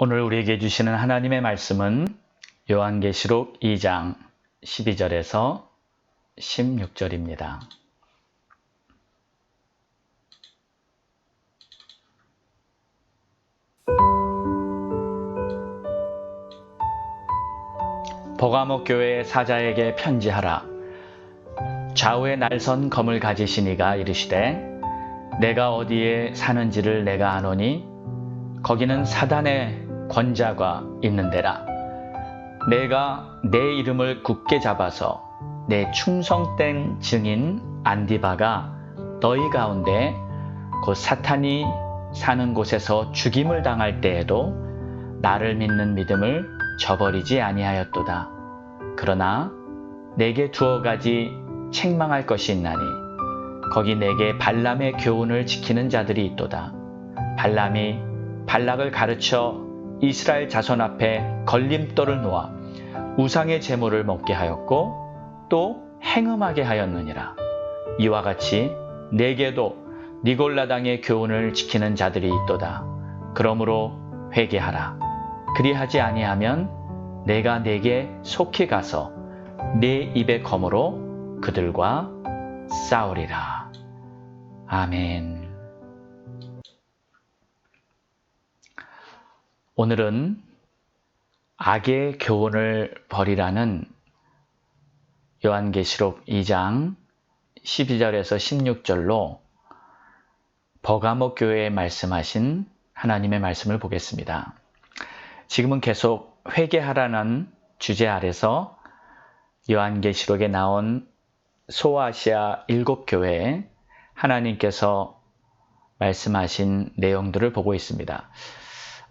오늘 우리에게 주시는 하나님의 말씀은 요한계시록 2장 12절에서 16절입니다. 버가모 교회의 사자에게 편지하라. 좌우에 날선 검을 가지신 이가 이르시되 내가 어디에 사는지를 내가 아노니 거기는 사단의 권자가 있는 데라. 내가 내 이름을 굳게 잡아서 내 충성된 증인 안디바가 너희 가운데 곧 사탄이 사는 곳에서 죽임을 당할 때에도 나를 믿는 믿음을 저버리지 아니하였도다. 그러나 내게 두어 가지 책망할 것이 있나니 거기 내게 발람의 교훈을 지키는 자들이 있도다. 발람이 발락을 가르쳐 이스라엘 자손 앞에 걸림돌을 놓아 우상의 제물을 먹게 하였고 또 행음하게 하였느니라. 이와 같이 내게도 니골라당의 교훈을 지키는 자들이 있도다. 그러므로 회개하라. 그리하지 아니하면 내가 네게 속히 가서 네 입의 검으로 그들과 싸우리라. 아멘. 오늘은 악의 교훈을 버리라는 요한계시록 2장 12절에서 16절로 버가모 교회에 말씀하신 하나님의 말씀을 보겠습니다. 지금은 계속 회개하라는 주제 아래서 요한계시록에 나온 소아시아 7교회에 하나님께서 말씀하신 내용들을 보고 있습니다.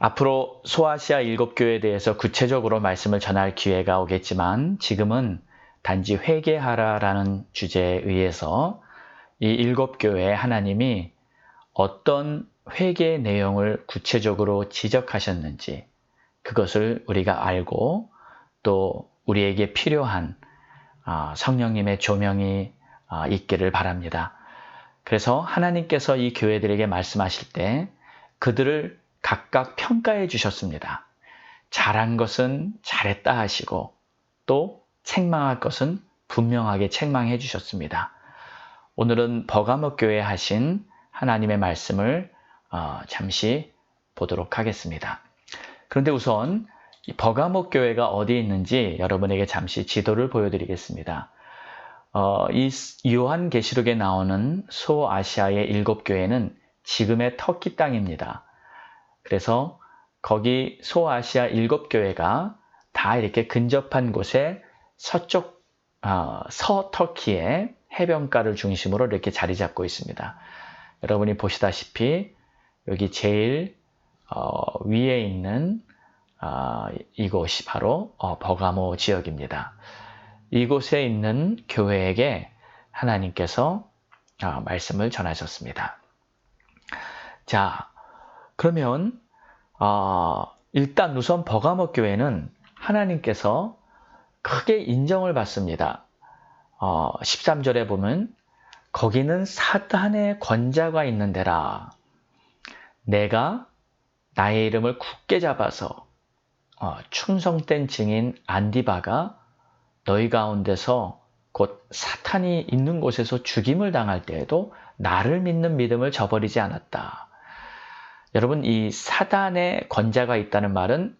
앞으로 소아시아 7교회에 대해서 구체적으로 말씀을 전할 기회가 오겠지만 지금은 단지 회개하라라는 주제에 의해서 이 7교회에 하나님이 어떤 회개의 내용을 구체적으로 지적하셨는지 그것을 우리가 알고 또 우리에게 필요한 성령님의 조명이 있기를 바랍니다. 그래서 하나님께서 이 교회들에게 말씀하실 때 그들을 각각 평가해 주셨습니다. 잘한 것은 잘했다 하시고 또 책망할 것은 분명하게 책망해 주셨습니다. 오늘은 버가모 교회에 하신 하나님의 말씀을 잠시 보도록 하겠습니다. 그런데 우선 이 버가모 교회가 어디에 있는지 여러분에게 잠시 지도를 보여드리겠습니다. 이 요한계시록에 나오는 소아시아의 7교회는 지금의 터키 땅입니다. 그래서 거기 소아시아 7교회가 다 이렇게 근접한 곳에 서터키의 해변가를 중심으로 이렇게 자리 잡고 있습니다. 여러분이 보시다시피 여기 제일 위에 있는 이곳이 바로 버가모 지역입니다. 이곳에 있는 교회에게 하나님께서 말씀을 전하셨습니다. 자, 그러면 일단 우선 버가모 교회는 하나님께서 크게 인정을 받습니다. 13절에 보면 거기는 사단의 권자가 있는 데라. 내가 나의 이름을 굳게 잡아서 충성된 증인 안디바가 너희 가운데서 곧 사탄이 있는 곳에서 죽임을 당할 때에도 나를 믿는 믿음을 저버리지 않았다. 여러분, 이 사단의 권자가 있다는 말은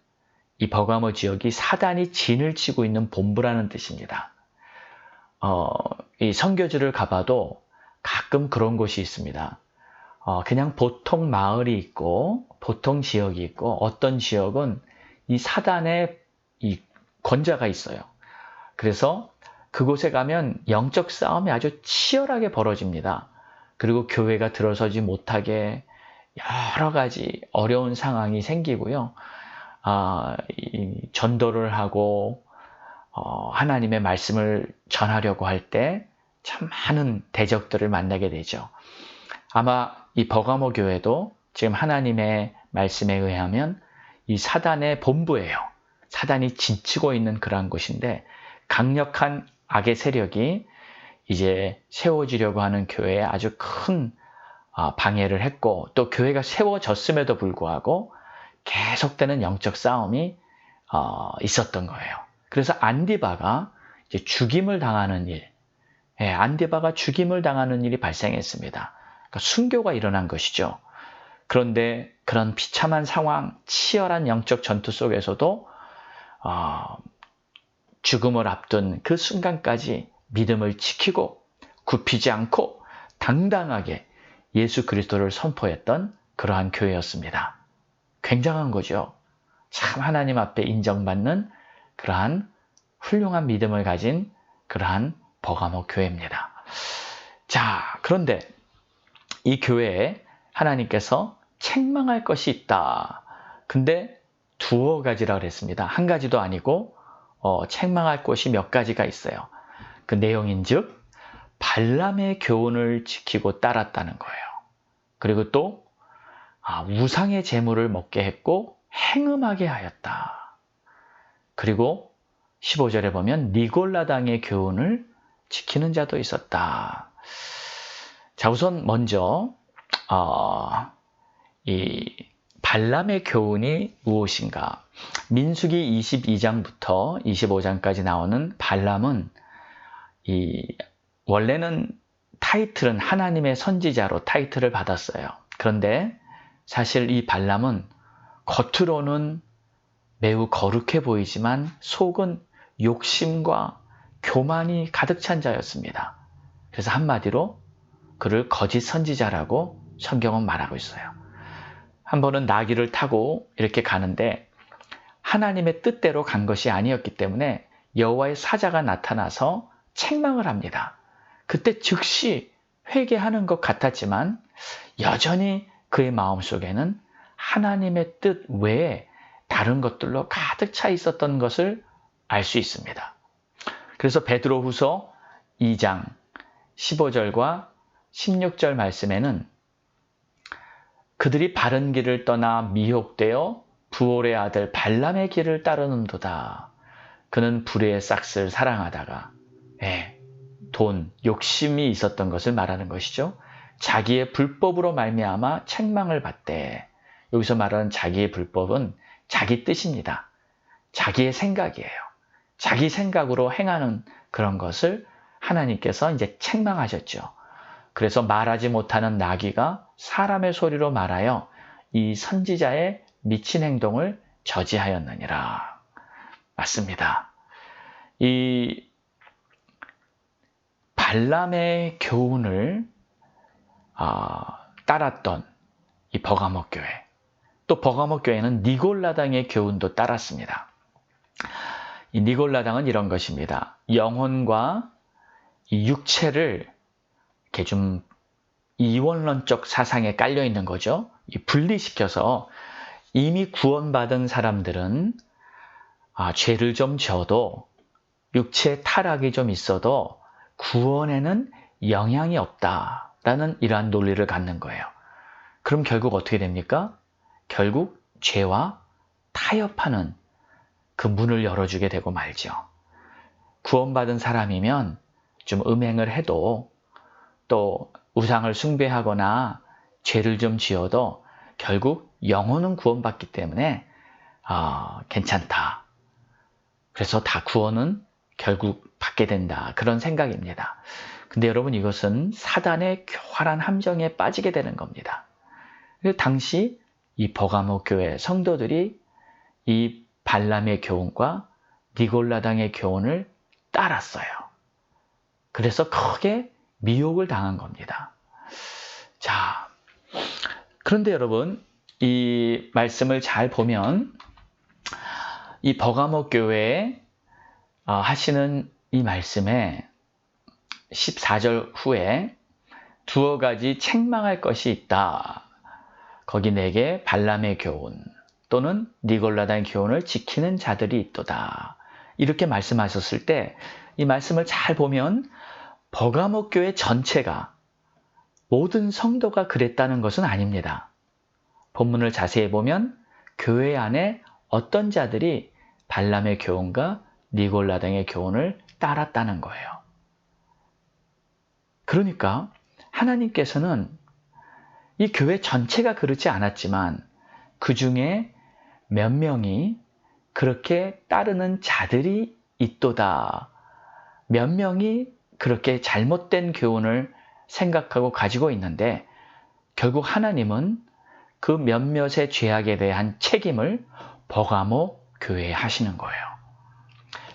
이 버가모 지역이 사단이 진을 치고 있는 본부라는 뜻입니다. 이 선교지를 가봐도 가끔 그런 곳이 있습니다. 그냥 보통 마을이 있고 보통 지역이 있고 어떤 지역은 이 사단의 이 권자가 있어요. 그래서 그곳에 가면 영적 싸움이 아주 치열하게 벌어집니다. 그리고 교회가 들어서지 못하게 여러 가지 어려운 상황이 생기고요. 전도를 하고 하나님의 말씀을 전하려고 할 때 참 많은 대적들을 만나게 되죠. 아마 이 버가모 교회도 지금 하나님의 말씀에 의하면 이 사단의 본부예요. 사단이 진치고 있는 그러한 곳인데 강력한 악의 세력이 이제 세워지려고 하는 교회에 아주 큰 방해를 했고 또 교회가 세워졌음에도 불구하고 계속되는 영적 싸움이 있었던 거예요. 그래서 안디바가 이제 죽임을 당하는 일, 안디바가 죽임을 당하는 일이 발생했습니다. 그러니까 순교가 일어난 것이죠. 그런데 그런 비참한 상황, 치열한 영적 전투 속에서도 죽음을 앞둔 그 순간까지 믿음을 지키고 굽히지 않고 당당하게 예수 그리스도를 선포했던 그러한 교회였습니다. 굉장한 거죠. 참 하나님 앞에 인정받는 그러한 훌륭한 믿음을 가진 그러한 버가모 교회입니다. 자, 그런데 이 교회에 하나님께서 책망할 것이 있다. 근데 두어 가지라 그랬습니다. 한 가지도 아니고 책망할 것이 몇 가지가 있어요. 그 내용인즉 발람의 교훈을 지키고 따랐다는 거예요. 그리고 또 우상의 제물을 먹게 했고 행음하게 하였다. 그리고 15절에 보면 니골라당의 교훈을 지키는 자도 있었다. 자, 우선 먼저 이 발람의 교훈이 무엇인가? 민수기 22장부터 25장까지 나오는 발람은 원래는 타이틀은 하나님의 선지자로 타이틀을 받았어요. 그런데 사실 이 발람은 겉으로는 매우 거룩해 보이지만 속은 욕심과 교만이 가득 찬 자였습니다. 그래서 한마디로 그를 거짓 선지자라고 성경은 말하고 있어요. 한 번은 나귀를 타고 이렇게 가는데 하나님의 뜻대로 간 것이 아니었기 때문에 여호와의 사자가 나타나서 책망을 합니다. 그때 즉시 회개하는 것 같았지만 여전히 그의 마음속에는 하나님의 뜻 외에 다른 것들로 가득 차 있었던 것을 알 수 있습니다. 그래서 베드로후서 2장 15절과 16절 말씀에는 그들이 바른 길을 떠나 미혹되어 부올의 아들 발람의 길을 따르는도다. 그는 불의의 싹을 사랑하다가 돈, 욕심이 있었던 것을 말하는 것이죠. 자기의 불법으로 말미암아 책망을 받되, 여기서 말하는 자기의 불법은 자기 뜻입니다. 자기의 생각이에요. 자기 생각으로 행하는 그런 것을 하나님께서 이제 책망하셨죠. 그래서 말하지 못하는 나귀가 사람의 소리로 말하여 이 선지자의 미친 행동을 저지하였느니라. 맞습니다. 이 발람의 교훈을 따랐던 이 버가모 교회, 또 버가모 교회는 니골라당의 교훈도 따랐습니다. 이 니골라당은 이런 것입니다. 영혼과 이 육체를 이렇게 좀 이원론적 사상에 깔려 있는 거죠. 분리시켜서 이미 구원받은 사람들은 죄를 좀 지어도 육체 타락이 좀 있어도 구원에는 영향이 없다라는 이러한 논리를 갖는 거예요. 그럼 결국 어떻게 됩니까? 결국 죄와 타협하는 그 문을 열어주게 되고 말죠. 구원받은 사람이면 좀 음행을 해도 또 우상을 숭배하거나 죄를 좀 지어도 결국 영혼은 구원받기 때문에 괜찮다. 그래서 다 구원은 결국 받게 된다. 그런 생각입니다. 근데 여러분, 이것은 사단의 교활한 함정에 빠지게 되는 겁니다. 당시 이 버가모 교회 성도들이 이 발람의 교훈과 니골라당의 교훈을 따랐어요. 그래서 크게 미혹을 당한 겁니다. 자, 그런데 여러분, 이 말씀을 잘 보면 이 버가모 교회에 하시는 이 말씀에 14절 후에 두어 가지 책망할 것이 있다. 거기 내게 발람의 교훈 또는 니골라당의 교훈을 지키는 자들이 있도다. 이렇게 말씀하셨을 때 이 말씀을 잘 보면 버가모 교회 전체가, 모든 성도가 그랬다는 것은 아닙니다. 본문을 자세히 보면 교회 안에 어떤 자들이 발람의 교훈과 니골라당의 교훈을 따랐다는 거예요. 그러니까 하나님께서는 이 교회 전체가 그렇지 않았지만 그 중에 몇 명이 그렇게 따르는 자들이 있도다. 몇 명이 그렇게 잘못된 교훈을 생각하고 가지고 있는데 결국 하나님은 그 몇몇의 죄악에 대한 책임을 버가모 교회에 하시는 거예요.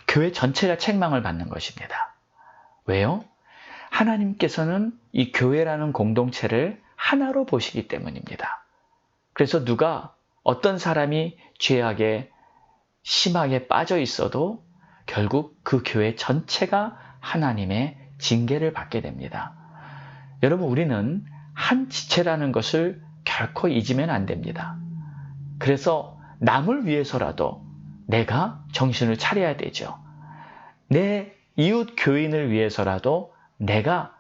교회 전체가 책망을 받는 것입니다. 왜요? 하나님께서는 이 교회라는 공동체를 하나로 보시기 때문입니다. 그래서 누가 어떤 사람이 죄악에 심하게 빠져 있어도 결국 그 교회 전체가 하나님의 징계를 받게 됩니다. 여러분, 우리는 한 지체라는 것을 결코 잊으면 안 됩니다. 그래서 남을 위해서라도 내가 정신을 차려야 되죠. 내 이웃 교인을 위해서라도 내가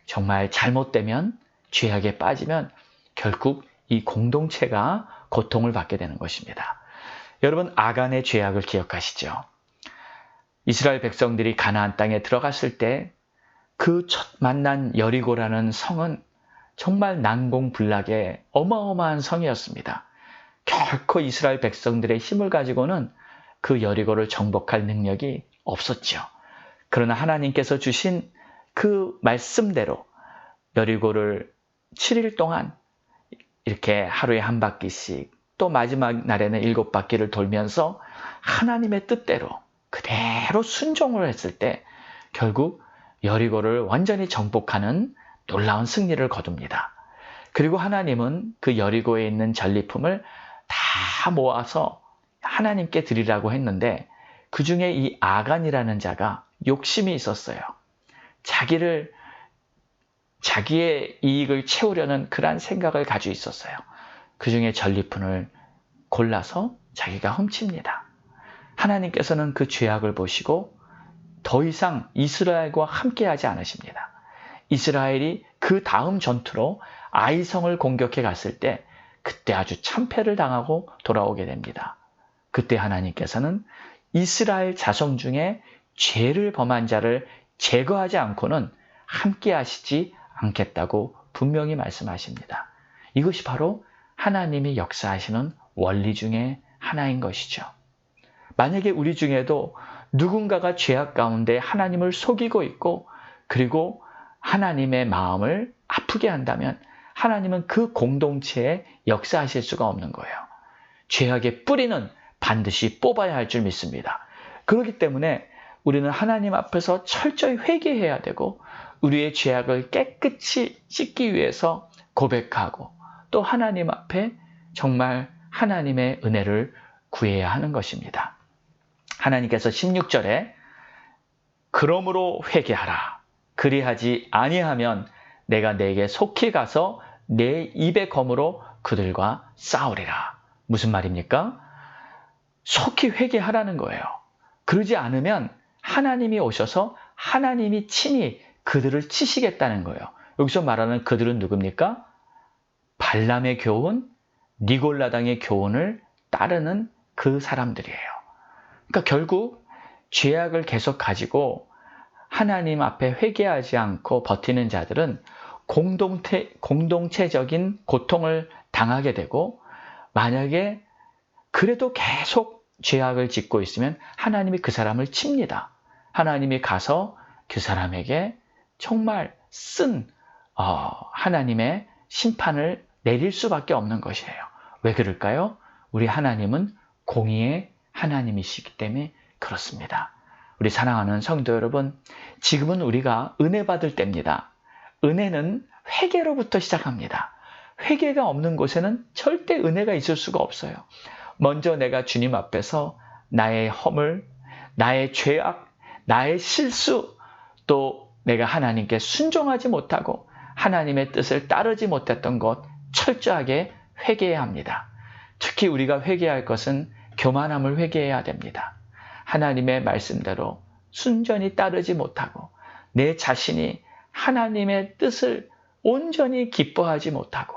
정말 잘못되면, 죄악에 빠지면 결국 이 공동체가 고통을 받게 되는 것입니다. 여러분, 아간의 죄악을 기억하시죠? 이스라엘 백성들이 가나안 땅에 들어갔을 때 그 첫 만난 여리고라는 성은 정말 난공불락의 어마어마한 성이었습니다. 결코 이스라엘 백성들의 힘을 가지고는 그 여리고를 정복할 능력이 없었죠. 그러나 하나님께서 주신 그 말씀대로 여리고를 7일 동안 이렇게 하루에 한 바퀴씩, 또 마지막 날에는 7바퀴를 돌면서 하나님의 뜻대로 그대로 순종을 했을 때 결국 여리고를 완전히 정복하는 놀라운 승리를 거둡니다. 그리고 하나님은 그 여리고에 있는 전리품을 다 모아서 하나님께 드리라고 했는데 그 중에 이 아간이라는 자가 욕심이 있었어요. 자기의 이익을 채우려는 그런 생각을 가지고 있었어요. 그 중에 전리품을 골라서 자기가 훔칩니다. 하나님께서는 그 죄악을 보시고 더 이상 이스라엘과 함께하지 않으십니다. 이스라엘이 그 다음 전투로 아이성을 공격해 갔을 때 그때 아주 참패를 당하고 돌아오게 됩니다. 그때 하나님께서는 이스라엘 자손 중에 죄를 범한 자를 제거하지 않고는 함께하시지 않겠다고 분명히 말씀하십니다. 이것이 바로 하나님이 역사하시는 원리 중에 하나인 것이죠. 만약에 우리 중에도 누군가가 죄악 가운데 하나님을 속이고 있고 그리고 하나님의 마음을 아프게 한다면 하나님은 그 공동체에 역사하실 수가 없는 거예요. 죄악의 뿌리는 반드시 뽑아야 할 줄 믿습니다. 그렇기 때문에 우리는 하나님 앞에서 철저히 회개해야 되고 우리의 죄악을 깨끗이 씻기 위해서 고백하고 또 하나님 앞에 정말 하나님의 은혜를 구해야 하는 것입니다. 하나님께서 16절에 그러므로 회개하라. 그리하지 아니하면 내가 네게 속히 가서 내 입의 검으로 그들과 싸우리라. 무슨 말입니까? 속히 회개하라는 거예요. 그러지 않으면 하나님이 오셔서 하나님이 친히 그들을 치시겠다는 거예요. 여기서 말하는 그들은 누굽니까? 발람의 교훈, 니골라당의 교훈을 따르는 그 사람들이에요. 그러니까 결국 죄악을 계속 가지고 하나님 앞에 회개하지 않고 버티는 자들은 공동체적인 고통을 당하게 되고 만약에 그래도 계속 죄악을 짓고 있으면 하나님이 그 사람을 칩니다. 하나님이 가서 그 사람에게 정말 하나님의 심판을 내릴 수밖에 없는 것이에요. 왜 그럴까요? 우리 하나님은 공의의 하나님이시기 때문에 그렇습니다. 우리 사랑하는 성도 여러분, 지금은 우리가 은혜 받을 때입니다. 은혜는 회개로부터 시작합니다. 회개가 없는 곳에는 절대 은혜가 있을 수가 없어요. 먼저 내가 주님 앞에서 나의 허물, 나의 죄악, 나의 실수, 또 내가 하나님께 순종하지 못하고 하나님의 뜻을 따르지 못했던 것 철저하게 회개해야 합니다. 특히 우리가 회개할 것은 교만함을 회개해야 됩니다. 하나님의 말씀대로 순전히 따르지 못하고 내 자신이 하나님의 뜻을 온전히 기뻐하지 못하고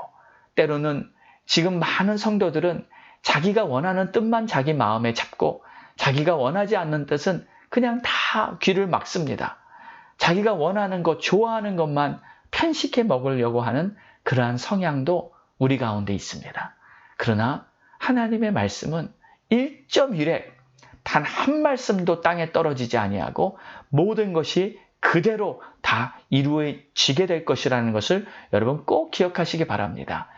때로는 지금 많은 성도들은 자기가 원하는 뜻만 자기 마음에 잡고 자기가 원하지 않는 뜻은 그냥 다 귀를 막습니다. 자기가 원하는 것, 좋아하는 것만 편식해 먹으려고 하는 그러한 성향도 우리 가운데 있습니다. 그러나 하나님의 말씀은 1.1획 단 한 말씀도 땅에 떨어지지 아니하고 모든 것이 그대로 다 이루어지게 될 것이라는 것을 여러분 꼭 기억하시기 바랍니다.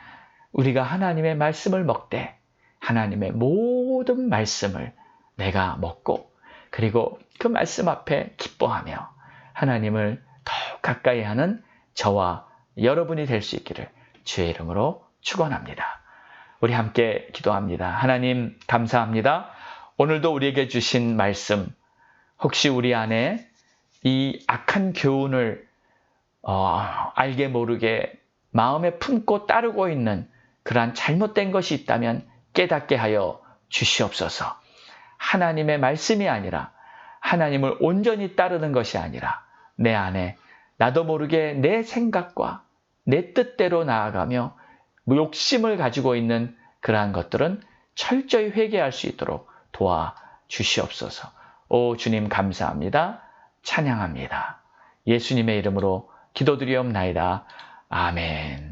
우리가 하나님의 말씀을 먹되 하나님의 모든 말씀을 내가 먹고 그리고 그 말씀 앞에 기뻐하며 하나님을 더욱 가까이 하는 저와 여러분이 될 수 있기를 주의 이름으로 축원합니다. 우리 함께 기도합니다. 하나님 감사합니다. 오늘도 우리에게 주신 말씀, 혹시 우리 안에 이 악한 교훈을 알게 모르게 마음에 품고 따르고 있는 그러한 잘못된 것이 있다면 깨닫게 하여 주시옵소서. 하나님의 말씀이 아니라 하나님을 온전히 따르는 것이 아니라 내 안에 나도 모르게 내 생각과 내 뜻대로 나아가며 욕심을 가지고 있는 그러한 것들은 철저히 회개할 수 있도록 도와주시옵소서. 오 주님 감사합니다. 찬양합니다. 예수님의 이름으로 기도드리옵나이다. 아멘.